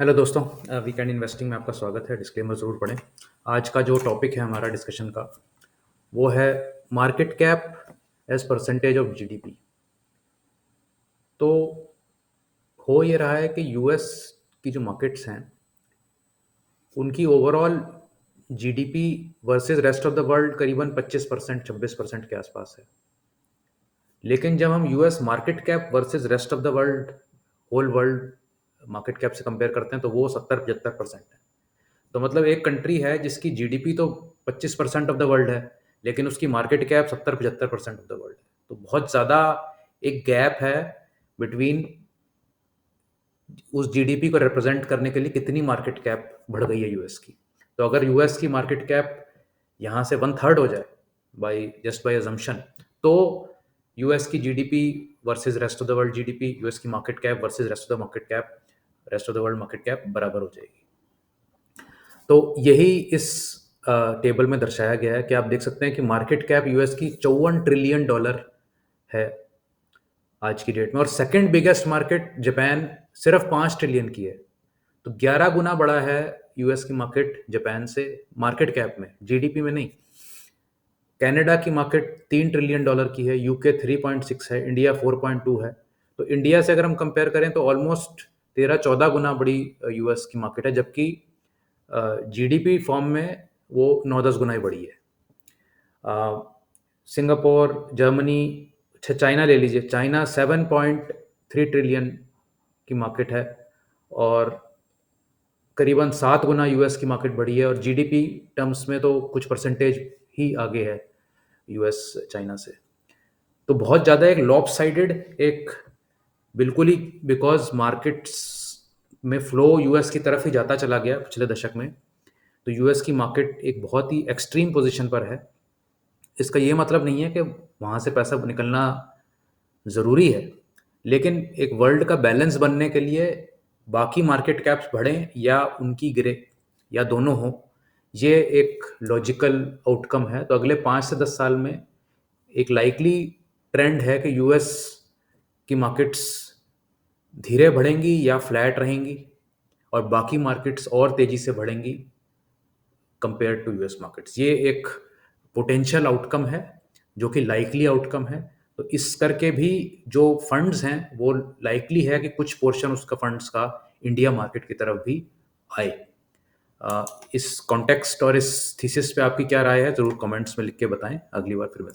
Hello दोस्तों, weekend investing में आपका स्वागत है। डिस्क्लेमर ज़रूर पढ़ें। आज का जो टॉपिक है हमारा डिस्कशन का, वो है market cap as percentage of GDP. तो हो ये रहा है कि यूएस की जो मार्केट्स हैं उनकी overall GDP versus rest of the world करीबन 25% 26% के आसपास है। लेकिन जब हम US market cap versus rest of the world, whole world market cap से कंपेयर करते हैं तो वो 70-75% है। तो मतलब एक कंट्री है जिसकी जीडीपी तो 25% ऑफ द वर्ल्ड है, लेकिन उसकी market cap 70-75% of the world है। तो बहुत ज़्यादा एक गैप है बिटवीन उस जीडीपी को रिप्रेजेंट करने के लिए कितनी मार्केट कैप बढ़ गई है यूएस की। तो अगर यूएस की मार्केट कैप यहाँ से 1/3 हो जाए बाय अजम्पशन, तो यूएस की GDP versus rest of the world GDP, US की market cap versus rest of the market cap, rest of the world market cap बराबर हो जाएगी। तो यही इस टेबल में दर्शाया गया है कि आप देख सकते हैं कि मार्केट कैप यूएस की $54 ट्रिलियन है आज की डेट में, और सेकंड बिगेस्ट मार्केट जापान सिर्फ 5 ट्रिलियन की है। तो 11 गुना बड़ा है यूएस की मार्केट जापान से, मार्केट कैप में, जीडीपी में नहीं। कनाडा की मार्केट $3 ट्रिलियन की है, यूके 3.6 है, इंडिया 4.2 है। तो इंडिया से अगर हम कंपेयर करें तो ऑलमोस्ट 13-14 गुना बड़ी यूएस की मार्केट है, जबकि जीडीपी फॉर्म में वो 9-10 गुना ही बड़ी है। सिंगापुर, जर्मनी, चाइना ले लीजिए, चाइना 7.3 ट्रिलियन की मार्केट है और करीबन 7 गुना यूएस की मार्केट बड़ी है, और जीडीपी टर्म्स में तो कुछ परसेंटेज ही आगे है यूएस चाइना से। तो बहुत ज़्यादा एक लॉपसाइडेड, एक बिल्कुल ही, बिकॉज मार्केट्स में फ्लो यूएस की तरफ ही जाता चला गया पिछले दशक में। तो यूएस की मार्केट एक बहुत ही एक्सट्रीम पोजीशन पर है। इसका ये मतलब नहीं है कि वहाँ से पैसा निकलना ज़रूरी है, लेकिन एक वर्ल्ड का बैलेंस बनने के लिए बाकी मार्केट कैप्स बढ़ें या उनकी गिरे या दोनों हो, ये एक लॉजिकल आउटकम है। तो अगले 5 से 10 साल में एक लाइकली ट्रेंड है कि यूएस की मार्केट्स धीरे बढ़ेंगी या फ्लैट रहेंगी, और बाकी मार्केट्स और तेज़ी से बढ़ेंगी कंपेयर टू यूएस मार्केट्स। ये एक पोटेंशियल आउटकम है जो कि लाइकली आउटकम है। तो इस करके भी जो फंड्स हैं वो लाइकली है कि कुछ पोर्शन उसका फंड्स का इंडिया मार्केट की तरफ भी आए। इस कॉन्टेक्स्ट और इस थीसिस पे आपकी क्या राय है, ज़रूर कमेंट्स में लिख के बताएं। अगली बार फिर